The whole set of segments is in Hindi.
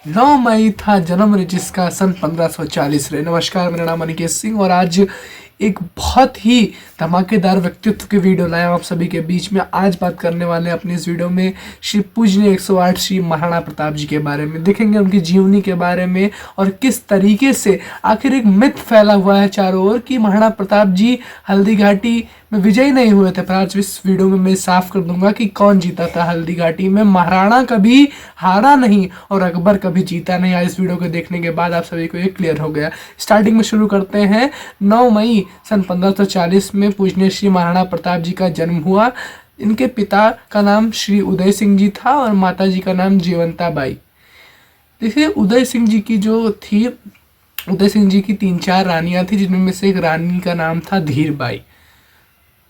9 मई था जन्म जिसका सन 1540 रहे। नमस्कार, मेरा नाम अनिकेत सिंह और आज एक बहुत ही धमाकेदार व्यक्तित्व की वीडियो लाया हूं आप सभी के बीच में। आज बात करने वाले हैं अपनी इस वीडियो में श्री पूजनीय 108 श्री महाराणा प्रताप जी के बारे में। देखेंगे उनकी जीवनी के बारे में और किस तरीके से आखिर एक मिथ फैला हुआ है चारों ओर कि महाराणा प्रताप जी हल्दी घाटी में विजयी नहीं हुए थे। पर आज इस वीडियो में मैं साफ कर दूंगा कि कौन जीता था हल्दी घाटी में। महाराणा कभी हारा नहीं और अकबर कभी जीता नहीं। आज इस वीडियो को देखने के बाद आप सभी को ये क्लियर हो गया। स्टार्टिंग में शुरू करते हैं। 9 मई सन 1540 में पूजनीय श्री महाराणा प्रताप जी का जन्म हुआ। इनके पिता का नाम श्री उदय सिंह जी था और माता जी का नाम जीवंता बाई। देखिए, उदय सिंह जी की जो थी, उदय सिंह जी की 3-4 रानियां थी, जिनमें से एक रानी का नाम था धीर बाई।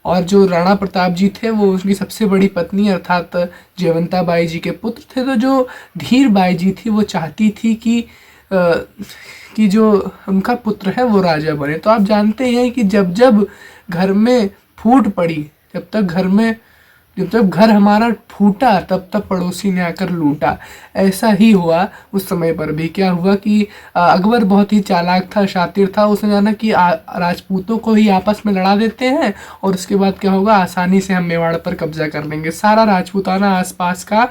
और जो राणा प्रताप जी थे वो उसकी सबसे बड़ी पत्नी अर्थात जयवंता बाई जी के पुत्र थे। तो जो धीर बाई जी थी वो चाहती थी कि जो उनका पुत्र है वो राजा बने। तो आप जानते हैं कि जब जब घर में फूट पड़ी, जब तक घर हमारा फूटा तब तक पड़ोसी ने आकर लूटा। ऐसा ही हुआ उस समय पर भी। क्या हुआ कि अकबर बहुत ही चालाक था, शातिर था। उसने जाना कि राजपूतों को ही आपस में लड़ा देते हैं और उसके बाद क्या होगा, आसानी से हम मेवाड़ पर कब्जा कर लेंगे। सारा राजपूताना आसपास का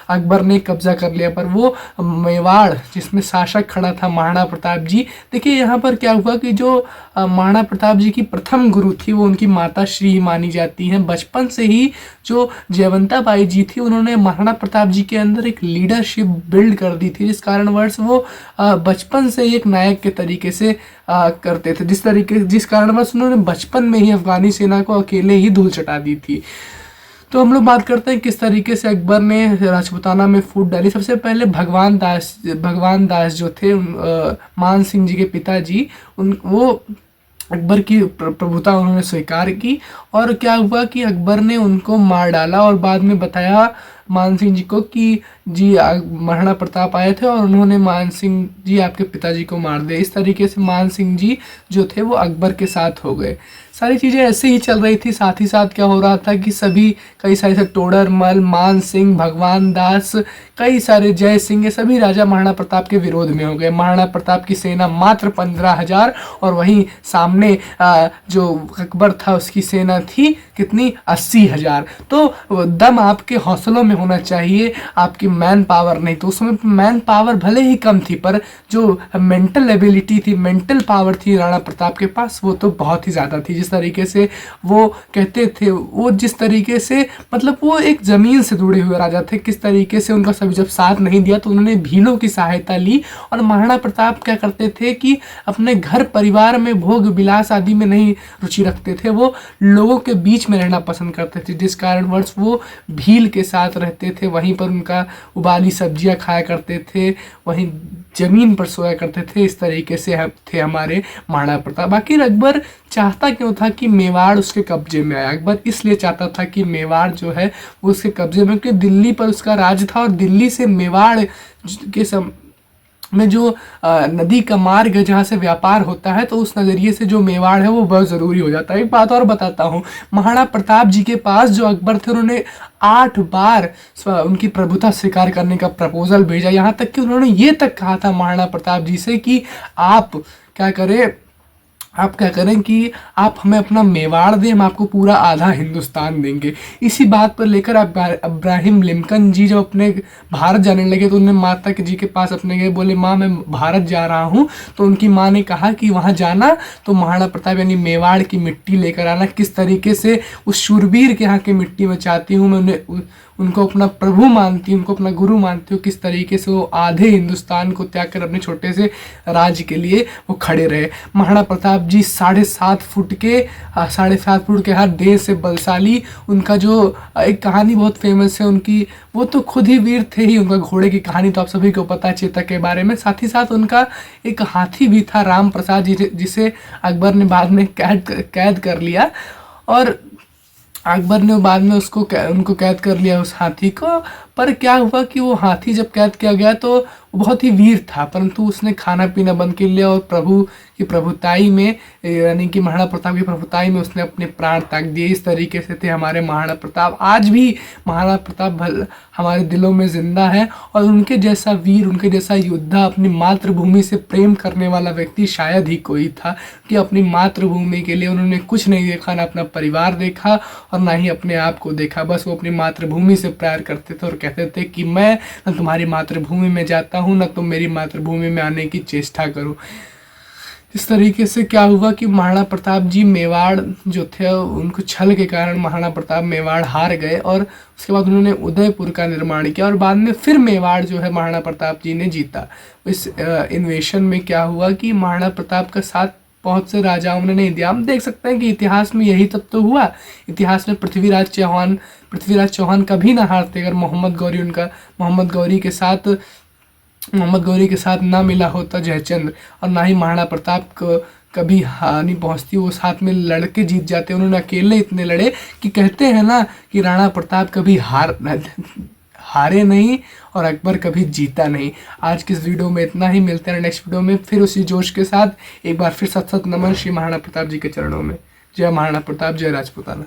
अकबर ने कब्जा कर लिया। पर वो मेवाड़ जिसमें शासक खड़ा था महाराणा प्रताप जी, देखिए यहाँ पर क्या हुआ कि जो महाराणा प्रताप जी की प्रथम गुरु थी वो उनकी माता श्री मानी जाती हैं। बचपन से ही जो जयवंता बाई जी थी उन्होंने महाराणा प्रताप जी के अंदर एक लीडरशिप बिल्ड कर दी थी, जिस कारणवश वो बचपन से एक नायक के तरीके से करते थे। जिस कारणवश उन्होंने बचपन में ही अफगानी सेना को अकेले ही धूल चटा दी थी। तो हम लोग बात करते हैं किस तरीके से अकबर ने राजपूताना में फूट डाली। सबसे पहले भगवान दास जो थे, मान सिंह जी के पिताजी, वो अकबर की प्रभुता उन्होंने स्वीकार की। और क्या हुआ कि अकबर ने उनको मार डाला और बाद में बताया मान सिंह जी को कि जी महाराणा प्रताप आए थे और उन्होंने मान सिंह जी आपके पिताजी को मार दिया। इस तरीके से मान सिंह जी जो थे वो अकबर के साथ हो गए। सारी चीज़ें ऐसे ही चल रही थी। साथ ही साथ क्या हो रहा था कि कई सारे से टोडरमल, मान सिंह, भगवान दास, कई सारे जय सिंह, ये सभी राजा महाराणा प्रताप के विरोध में हो गए। महाराणा प्रताप की सेना मात्र 15,000 और वहीं सामने जो अकबर था उसकी सेना थी कितनी, 80,000। तो दम आपके हौसलों में होना चाहिए, आपकी मैन पावर नहीं। तो उस समय मैन पावर भले ही कम थी पर जो मेंटल एबिलिटी थी, मेंटल पावर थी राणा प्रताप के पास, वो तो बहुत ही ज़्यादा थी। जिस तरीके से वो कहते थे, वो जिस तरीके से मतलब वो एक ज़मीन से जुड़े हुए राजा थे। किस तरीके से उनका सभी जब साथ नहीं दिया तो उन्होंने भीलों की सहायता ली। और महाराणा प्रताप क्या करते थे कि अपने घर परिवार में भोग विलास आदि में नहीं रुचि रखते थे, वो लोगों के बीच में रहना पसंद करते थे। जिस कारणवश वो भील के साथ रहते थे, वहीं पर उनका उबाली सब्जियां खाया करते थे, वहीं जमीन पर सोया करते थे। इस तरीके से थे हमारे महाराणा प्रताप। आखिर अकबर चाहता क्यों था कि मेवाड़ उसके कब्जे में आया? अकबर इसलिए चाहता था कि मेवाड़ जो है वो उसके कब्जे में, क्योंकि दिल्ली पर उसका राज था और दिल्ली से मेवाड़ के में जो नदी का मार्ग है जहाँ से व्यापार होता है, तो उस नज़रिए से जो मेवाड़ है वो बहुत ज़रूरी हो जाता है। एक बात और बताता हूँ, महाराणा प्रताप जी के पास जो अकबर थे उन्होंने 8 बार उनकी प्रभुता स्वीकार करने का प्रपोजल भेजा। यहाँ तक कि उन्होंने ये तक कहा था महाराणा प्रताप जी से कि आप क्या करें कि आप हमें अपना मेवाड़ दें, हम आपको पूरा आधा हिंदुस्तान देंगे। इसी बात पर लेकर अब्राहम लिंकन जी जब अपने भारत जाने लगे तो उन्हें माता जी के पास अपने गए, बोले माँ मैं भारत जा रहा हूँ। तो उनकी माँ ने कहा कि वहाँ जाना तो महाराणा प्रताप यानी मेवाड़ की मिट्टी लेकर आना। किस तरीके से उस शूरवीर के यहाँ की मिट्टी में चाहती हूँ मैं उनको अपना प्रभु मानती हूँ, उनको अपना गुरु मानती हूँ। किस तरीके से वो आधे हिंदुस्तान को त्याग कर अपने छोटे से राज्य के लिए वो खड़े रहे। महाराणा प्रताप जी 7.5 फुट के हर देह से बलशाली। उनका जो एक कहानी बहुत फेमस है उनकी, वो तो खुद ही वीर थे ही। उनका घोड़े की कहानी तो आप सभी को पता है, चेतक के बारे में। साथ ही साथ उनका एक हाथी भी था, राम प्रसाद जी, जिसे अकबर ने बाद में कैद कर लिया। और अकबर ने बाद में उनको कैद कर लिया उस हाथी को। पर क्या हुआ कि वो हाथी जब कैद किया गया तो वो बहुत ही वीर था, परंतु उसने खाना पीना बंद कर लिया और प्रभु की प्रभुताई में, यानी कि महाराणा प्रताप की प्रभुताई में उसने अपने प्राण त्याग दिए। इस तरीके से थे हमारे महाराणा प्रताप। आज भी महाराणा प्रताप हमारे दिलों में जिंदा है और उनके जैसा वीर, उनके जैसा योद्धा, अपनी मातृभूमि से प्रेम करने वाला व्यक्ति शायद ही कोई था, कि अपनी मातृभूमि के लिए उन्होंने कुछ नहीं देखा, ना अपना परिवार देखा और ना ही अपने आप को देखा। बस वो अपनी मातृभूमि से प्यार करते थे और कहते थे कि मैं न तुम्हारी मातृभूमि में जाता हूँ, न तुम मेरी मातृभूमि में आने की चेष्टा करो। इस तरीके से क्या हुआ कि महाराणा प्रताप जी मेवाड़ जो थे, उनको छल के कारण महाराणा प्रताप मेवाड़ हार गए और उसके बाद उन्होंने उदयपुर का निर्माण किया और बाद में फिर मेवाड़ जो है महाराणा प्रताप जी ने जीता। इस इन्वेशन में क्या हुआ कि महाराणा प्रताप का साथ बहुत से राजाओं ने नहीं दिया। हम देख सकते हैं कि इतिहास में यही तब तो हुआ। इतिहास में पृथ्वीराज चौहान कभी ना हारते अगर मोहम्मद गौरी के साथ ना मिला होता जयचंद्र, और ना ही महाराणा प्रताप को कभी हानि पहुंचती, वो साथ में लड़के जीत जाते। उन्होंने अकेले इतने लड़े कि कहते हैं ना कि राणा प्रताप कभी हारे नहीं और अकबर कभी जीता नहीं। आज की इस वीडियो में इतना ही, मिलते हैं नेक्स्ट वीडियो में फिर उसी जोश के साथ। एक बार फिर सत सत नमन श्री महाराणा प्रताप जी के चरणों में। जय महाराणा प्रताप, जय राजपूताना।